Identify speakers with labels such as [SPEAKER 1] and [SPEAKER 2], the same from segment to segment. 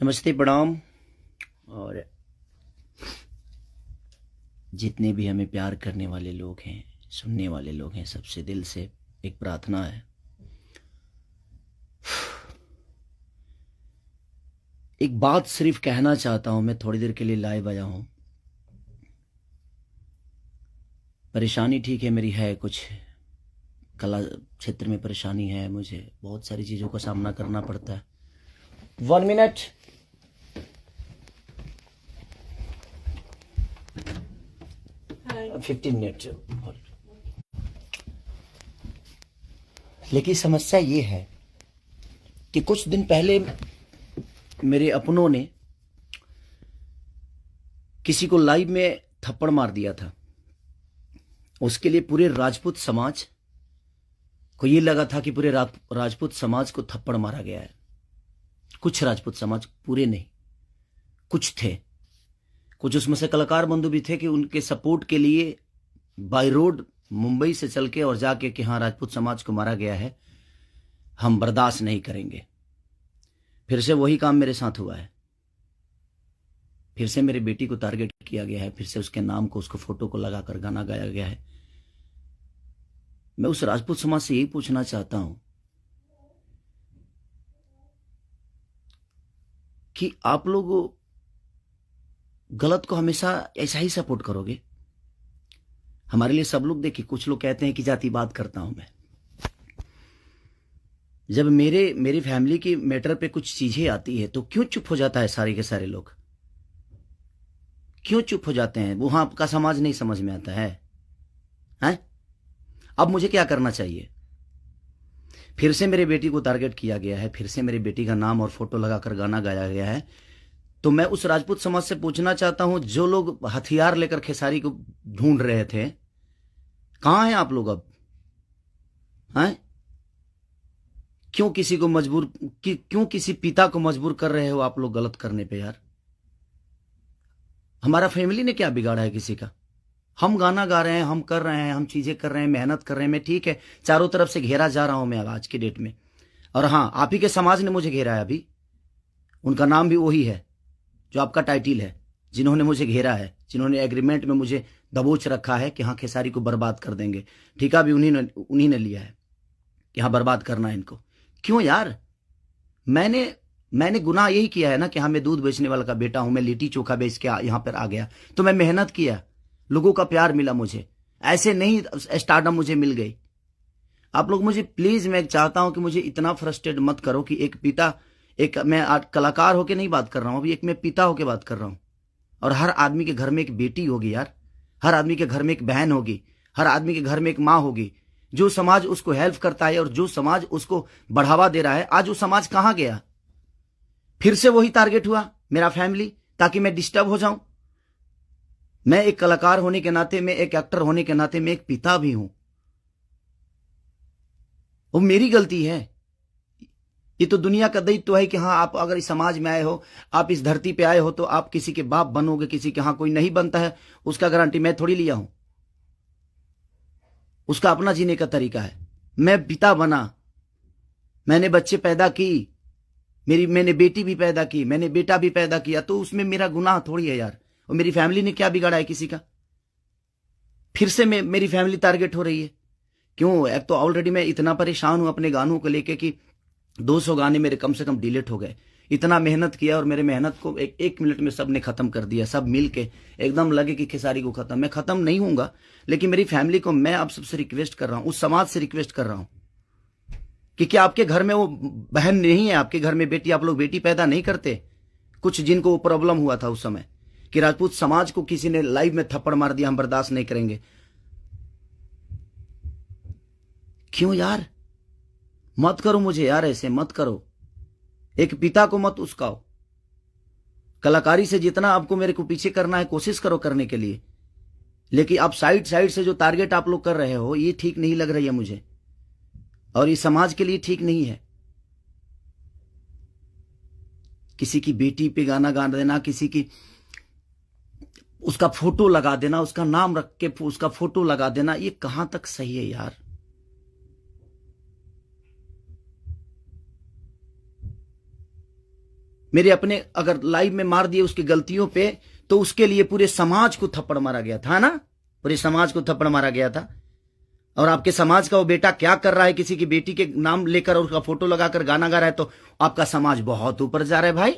[SPEAKER 1] नमस्ते, प्रणाम। और जितने भी हमें प्यार करने वाले लोग हैं, सुनने वाले लोग हैं, सबसे दिल से एक प्रार्थना है। एक बात सिर्फ कहना चाहता हूं, मैं थोड़ी देर के लिए लाइव आया हूं। परेशानी ठीक है, मेरी है कुछ कला क्षेत्र में परेशानी है, मुझे बहुत सारी चीज़ों का सामना करना पड़ता है। 1 मिनट।
[SPEAKER 2] Hi.
[SPEAKER 1] 15 मिनट। लेकिन समस्या ये है कि कुछ दिन पहले मेरे अपनों ने किसी को लाइव में थप्पड़ मार दिया था। उसके लिए पूरे राजपूत समाज को ये लगा था कि पूरे राजपूत समाज को थप्पड़ मारा गया है। कुछ राजपूत समाज, पूरे नहीं, कुछ थे। कुछ उसमें से कलाकार बंधु भी थे कि उनके सपोर्ट के लिए बाय रोड मुंबई से चल के और जाके कि हाँ, राजपूत समाज को मारा गया है, हम बर्दाश्त नहीं करेंगे। फिर से वही काम मेरे साथ हुआ है। फिर से मेरी बेटी को टारगेट किया गया है, फिर से उसके नाम को, उसको फोटो को लगाकर गाना गाया गया है। मैं उस राजपूत समाज से यही पूछना चाहता हूं कि आप लोग गलत को हमेशा ऐसा ही सपोर्ट करोगे? हमारे लिए सब लोग, देखिए, कुछ लोग कहते हैं कि जातिवाद करता हूं मैं। जब मेरी फैमिली की मैटर पे कुछ चीजें आती है तो क्यों चुप हो जाता है सारे के सारे लोग? क्यों चुप हो जाते हैं? वहां आपका समाज नहीं समझ में आता है, हैं? अब मुझे क्या करना चाहिए? फिर से मेरी बेटी को टारगेट किया गया है, फिर से मेरी बेटी का नाम और फोटो लगाकर गाना गाया गया है। तो मैं उस राजपूत समाज से पूछना चाहता हूं, जो लोग हथियार लेकर खेसारी को ढूंढ रहे थे, कहां हैं आप लोग अब? हैं? क्यों किसी को मजबूर, क्यों किसी पिता को मजबूर कर रहे हो आप लोग गलत करने पे? यार, हमारा फैमिली ने क्या बिगाड़ा है किसी का? हम गाना गा रहे हैं, हम कर रहे हैं, हम चीजें कर रहे हैं, मेहनत कर रहे हैं। मैं ठीक है, चारों तरफ से घेरा जा रहा हूं मैं आज की डेट में। और हाँ, आप ही के समाज ने मुझे घेरा है अभी। उनका नाम भी वही है जो आपका टाइटिल है, जिन्होंने मुझे घेरा है, जिन्होंने एग्रीमेंट में मुझे दबोच रखा है कि हाँ, खेसारी को बर्बाद कर देंगे। ठेका भी उन्हीं ने लिया है कि हाँ, बर्बाद करना है इनको। क्यों यार? मैंने गुनाह यही किया है ना कि हाँ, मैं दूध बेचने वाला का बेटा हूं, मैं लिट्टी चोखा बेच के यहां पर आ गया, तो मैं मेहनत किया, लोगों का प्यार मिला मुझे। ऐसे नहीं स्टारडम मुझे मिल गई। आप लोग मुझे प्लीज, मैं चाहता हूं कि मुझे इतना फ्रस्ट्रेट मत करो कि एक पिता, एक मैं आज कलाकार होके नहीं बात कर रहा हूं, अभी एक मैं पिता होके बात कर रहा हूं। और हर आदमी के घर में एक बेटी होगी यार, हर आदमी के घर में एक बहन होगी, हर आदमी के घर में एक माँ होगी। जो समाज उसको हेल्प करता है और जो समाज उसको बढ़ावा दे रहा है, आज वो समाज कहां गया? फिर से वही टारगेट हुआ, मेरा फैमिली, ताकि मैं डिस्टर्ब हो जाऊं। मैं एक कलाकार होने के नाते, मैं एक एक्टर होने के नाते, मैं एक पिता भी हूं। वो मेरी गलती है। ये तो दुनिया का दायित्व है कि हाँ, आप अगर इस समाज में आए हो, आप इस धरती पे आए हो, तो आप किसी के बाप बनोगे, किसी के। हाँ, कोई नहीं बनता है उसका गारंटी मैं थोड़ी लिया हूं। उसका अपना जीने का तरीका है। मैं पिता बना, मैंने बच्चे पैदा की, मैंने बेटी भी पैदा की, मैंने बेटा भी पैदा किया, तो उसमें मेरा गुनाह थोड़ी है यार। और मेरी फैमिली ने क्या बिगाड़ा है किसी का? फिर से मेरी फैमिली टारगेट हो रही है। क्यों? एक तो ऑलरेडी मैं इतना परेशान हूं अपने गानों को लेके कि 200 गाने मेरे कम से कम डिलीट हो गए। इतना मेहनत किया और मेरे मेहनत को एक मिनट में सबने खत्म कर दिया। सब मिल के एकदम लगे कि खेसारी को खत्म। मैं खत्म नहीं हूंगा, लेकिन मेरी फैमिली को मैं आप सबसे रिक्वेस्ट कर रहा हूं, उस समाज से रिक्वेस्ट कर रहा हूं कि क्या आपके घर में वो बहन नहीं है? आपके घर में बेटी, आप लोग बेटी पैदा नहीं करते? कुछ जिनको वो प्रॉब्लम हुआ था उस समय कि राजपूत समाज को किसी ने लाइव में थप्पड़ मार दिया, हम बर्दाश्त नहीं करेंगे। क्यों यार? मत करो मुझे यार, ऐसे मत करो। एक पिता को मत उस्काओ। कलाकारी से जितना आपको मेरे को पीछे करना है, कोशिश करो करने के लिए, लेकिन आप साइड से जो टारगेट आप लोग कर रहे हो, ये ठीक नहीं लग रही है मुझे, और ये समाज के लिए ठीक नहीं है। किसी की बेटी पे गाना गा देना, किसी की उसका फोटो लगा देना, उसका नाम रख के उसका फोटो लगा देना, ये कहां तक सही है यार? मेरे अपने अगर लाइव में मार दिए उसकी गलतियों पे, तो उसके लिए पूरे समाज को थप्पड़ मारा गया था ना, पूरे समाज को थप्पड़ मारा गया था। और आपके समाज का वो बेटा क्या कर रहा है, किसी की बेटी के नाम लेकर और उसका फोटो लगाकर गाना गा रहा है, तो आपका समाज बहुत ऊपर जा रहा है भाई।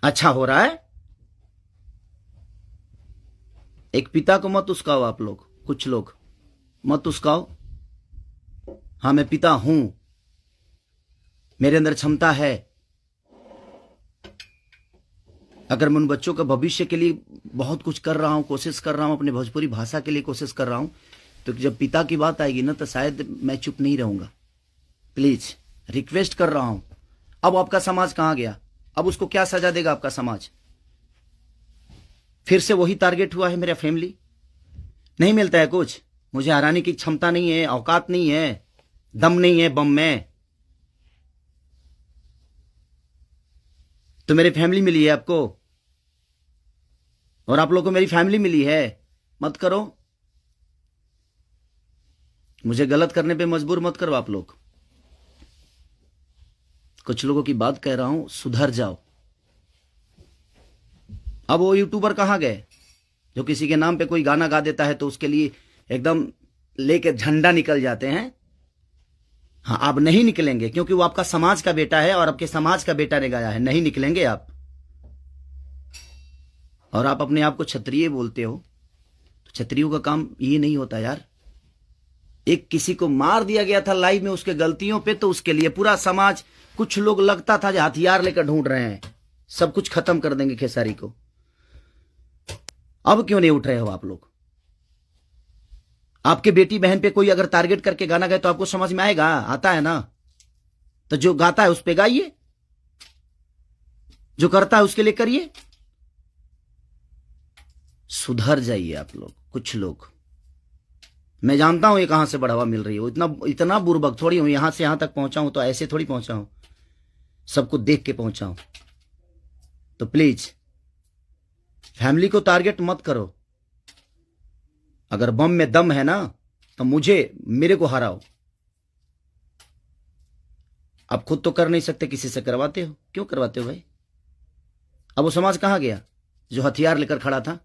[SPEAKER 1] अच्छा हो रहा है। एक पिता को मत उस्काओ आप लोग, कुछ लोग मत उस्काओ। हाँ, मैं पिता हूं, मेरे अंदर क्षमता है। अगर मैं उन बच्चों का भविष्य के लिए बहुत कुछ कर रहा हूं, कोशिश कर रहा हूं, अपने भोजपुरी भाषा के लिए कोशिश कर रहा हूं, तो जब पिता की बात आएगी ना, तो शायद मैं चुप नहीं रहूंगा। प्लीज रिक्वेस्ट कर रहा हूं। अब आपका समाज कहां गया? अब उसको क्या सजा देगा आपका समाज? फिर से वही टारगेट हुआ है मेरा फैमिली। नहीं मिलता है कुछ, मुझे हराने की क्षमता नहीं है, औकात नहीं है, दम नहीं है बम में। तो मेरी फैमिली मिली है आपको, और आप लोगों को मेरी फैमिली मिली है। मत करो, मुझे गलत करने पे मजबूर मत करो आप लोग। कुछ लोगों की बात कह रहा हूं, सुधर जाओ। अब वो यूट्यूबर कहां गए जो किसी के नाम पे कोई गाना गा देता है तो उसके लिए एकदम लेके झंडा निकल जाते हैं? हाँ, आप नहीं निकलेंगे, क्योंकि वो आपका समाज का बेटा है और आपके समाज का बेटा ने गाया है। नहीं निकलेंगे आप। और आप अपने आप को क्षत्रिय बोलते हो, तो क्षत्रियों का काम ये नहीं होता यार। एक किसी को मार दिया गया था लाइव में उसके गलतियों पे, तो उसके लिए पूरा समाज, कुछ लोग लगता था जो हथियार लेकर ढूंढ रहे हैं, सब कुछ खत्म कर देंगे खेसारी को। अब क्यों नहीं उठ रहे हो आप लोग? आपके बेटी बहन पे कोई अगर टारगेट करके गाना गाए तो आपको समझ में आएगा? आता है ना? तो जो गाता है उस पे गाइए, जो करता है उसके लिए करिए। सुधर जाइए आप लोग, कुछ लोग। मैं जानता हूं ये कहां से बढ़ावा मिल रही है, इतना बुर्बक थोड़ी हूं। यहां से यहां तक पहुंचा हूं तो ऐसे थोड़ी पहुंचा हूं, सबको देख के पहुंचा हूं। तो प्लीज फैमिली को टारगेट मत करो। अगर बम में दम है ना, तो मेरे को हराओ। आप खुद तो कर नहीं सकते, किसी से करवाते हो। क्यों करवाते हो भाई? अब वो समाज कहां गया जो हथियार लेकर खड़ा था?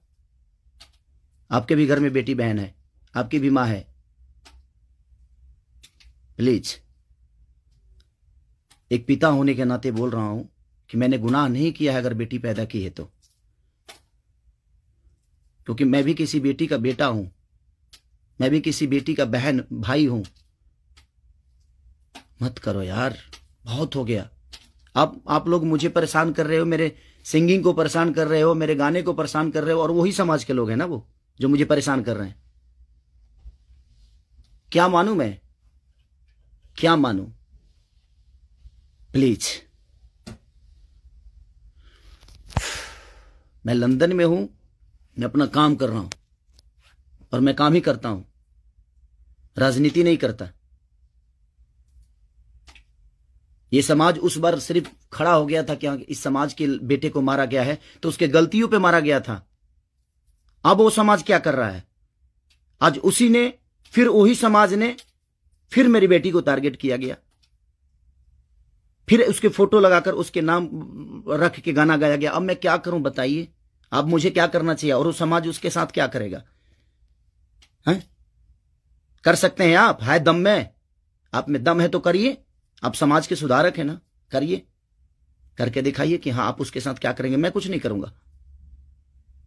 [SPEAKER 1] आपके भी घर में बेटी बहन है, आपकी भी मां है। प्लीज, एक पिता होने के नाते बोल रहा हूं कि मैंने गुनाह नहीं किया है अगर बेटी पैदा की है तो, क्योंकि मैं भी किसी बेटी का बेटा हूं, मैं भी किसी बेटी का बहन भाई हूं। मत करो यार, बहुत हो गया। आप लोग मुझे परेशान कर रहे हो, मेरे सिंगिंग को परेशान कर रहे हो, मेरे गाने को परेशान कर रहे हो, और वही समाज के लोग हैं ना वो जो मुझे परेशान कर रहे हैं। क्या मानूं मैं? क्या मानूं? प्लीज, मैं लंदन में हूं, मैं अपना काम कर रहा हूं, और मैं काम ही करता हूं, राजनीति नहीं करता। ये समाज उस बार सिर्फ खड़ा हो गया था कि इस समाज के बेटे को मारा गया है, तो उसके गलतियों पे मारा गया था। अब वो समाज क्या कर रहा है? आज उसी ने, फिर वही समाज ने, फिर मेरी बेटी को टारगेट किया गया, फिर उसके फोटो लगाकर उसके नाम रख के गाना गाया गया। अब मैं क्या करूं बताइए? अब मुझे क्या करना चाहिए, और वो समाज उसके साथ क्या करेगा? हैं? कर सकते हैं आप? है दम में? आप में दम है तो करिए। आप समाज के सुधारक है ना, करिए, करके दिखाइए कि हाँ आप उसके साथ क्या करेंगे। मैं कुछ नहीं करूंगा,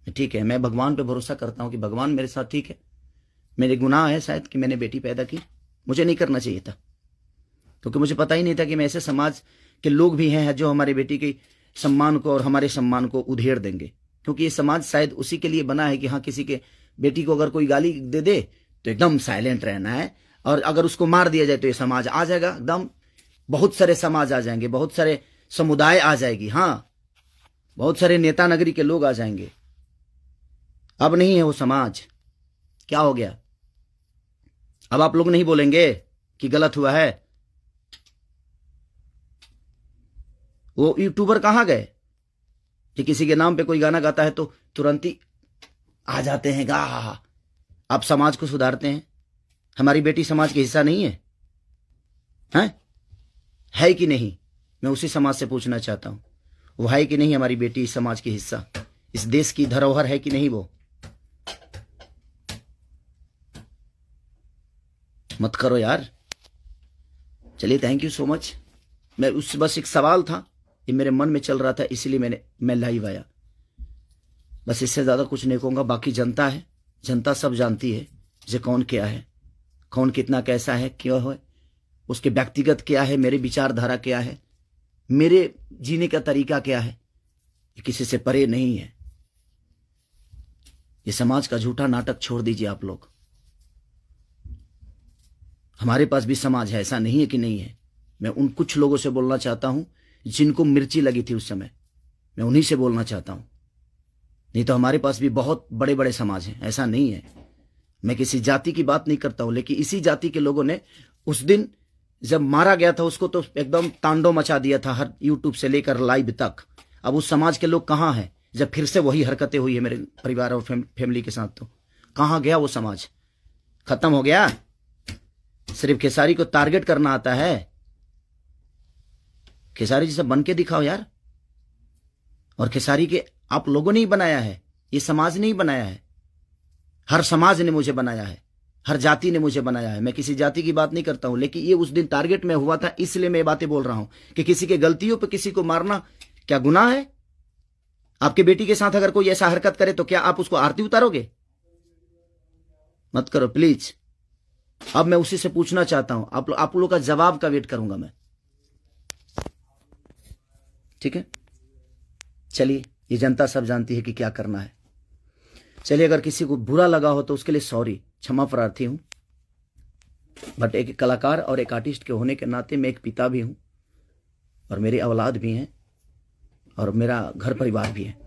[SPEAKER 1] ठीक है। मैं भगवान पे भरोसा करता हूं कि भगवान मेरे साथ ठीक है। मेरे गुनाह है शायद कि मैंने बेटी पैदा की, मुझे नहीं करना चाहिए था, क्योंकि मुझे पता ही नहीं था कि मैं ऐसे समाज के लोग भी हैं जो हमारे बेटी के सम्मान को और हमारे सम्मान को उधेड़ देंगे। क्योंकि ये समाज शायद उसी के लिए बना है कि हाँ, किसी के बेटी को अगर कोई गाली दे दे तो एकदम साइलेंट रहना है, और अगर उसको मार दिया जाए तो ये समाज आ जाएगा एकदम। बहुत सारे समाज आ जाएंगे, बहुत सारे समुदाय आ जाएगी, हाँ, बहुत सारे नेता नगरी के लोग आ जाएंगे। अब नहीं है वो समाज। क्या हो गया? अब आप लोग नहीं बोलेंगे कि गलत हुआ है? वो यूट्यूबर कहां गए कि किसी के नाम पे कोई गाना गाता है तो तुरंत ही आ जाते हैं गा? आप समाज को सुधारते हैं। हमारी बेटी समाज का हिस्सा नहीं है? हैं? है कि नहीं? मैं उसी समाज से पूछना चाहता हूं, वो है कि नहीं हमारी बेटी इस समाज की हिस्सा, इस देश की धरोहर है कि नहीं? वो मत करो यार। चलिए, थैंक यू सो मच। मैं उस बस एक सवाल था, ये मेरे मन में चल रहा था, इसलिए मैं लाइव आया। बस इससे ज्यादा कुछ नहीं कहूंगा। बाकी जनता है, जनता सब जानती है जे कौन क्या है, कौन कितना कैसा है, क्यों है, उसके व्यक्तिगत क्या है, मेरे विचारधारा क्या है, मेरे जीने का तरीका क्या है, ये किसी से परे नहीं है। ये समाज का झूठा नाटक छोड़ दीजिए आप लोग। हमारे पास भी समाज है, ऐसा नहीं है कि नहीं है। मैं उन कुछ लोगों से बोलना चाहता हूं जिनको मिर्ची लगी थी उस समय, मैं उन्हीं से बोलना चाहता हूं। नहीं तो हमारे पास भी बहुत बड़े बड़े समाज हैं, ऐसा नहीं है। मैं किसी जाति की बात नहीं करता हूं, लेकिन इसी जाति के लोगों ने उस दिन जब मारा गया था उसको तो एकदम तांडव मचा दिया था, हर यूट्यूब से लेकर लाइव तक। अब उस समाज के लोग कहां हैं जब फिर से वही हरकतें हुई है मेरे परिवार और फैमिली के साथ? तो कहां गया वो समाज? खत्म हो गया? सिर्फ खेसारी को टारगेट करना आता है? खेसारी जैसा बन के दिखाओ यार। और खेसारी के आप लोगों ने ही बनाया है, ये समाज ने ही बनाया है। हर समाज ने मुझे बनाया है, हर जाति ने मुझे बनाया है। मैं किसी जाति की बात नहीं करता हूं, लेकिन ये उस दिन टारगेट में हुआ था, इसलिए मैं ये बातें बोल रहा हूं कि किसी के गलतियों पे किसी को मारना क्या गुनाह है? आपके बेटी के साथ अगर कोई ऐसा हरकत करे तो क्या आप उसको आरती उतारोगे? मत करो प्लीज। अब मैं उसी से पूछना चाहता हूं, आप लोगों का जवाब का वेट करूंगा मैं। ठीक है, चलिए, ये जनता सब जानती है कि क्या करना है। चलिए, अगर किसी को बुरा लगा हो तो उसके लिए सॉरी, क्षमा प्रार्थी हूं। बट एक कलाकार और एक आर्टिस्ट के होने के नाते मैं एक पिता भी हूं, और मेरी औलाद भी हैं, और मेरा घर परिवार भी है।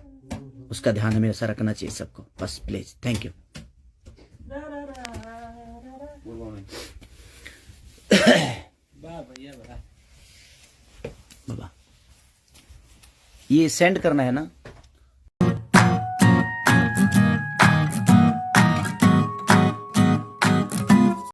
[SPEAKER 1] उसका ध्यान हमेशा रखना चाहिए सबको। बस प्लीज, थैंक यू। बाबा, ये सेंड करना है ना?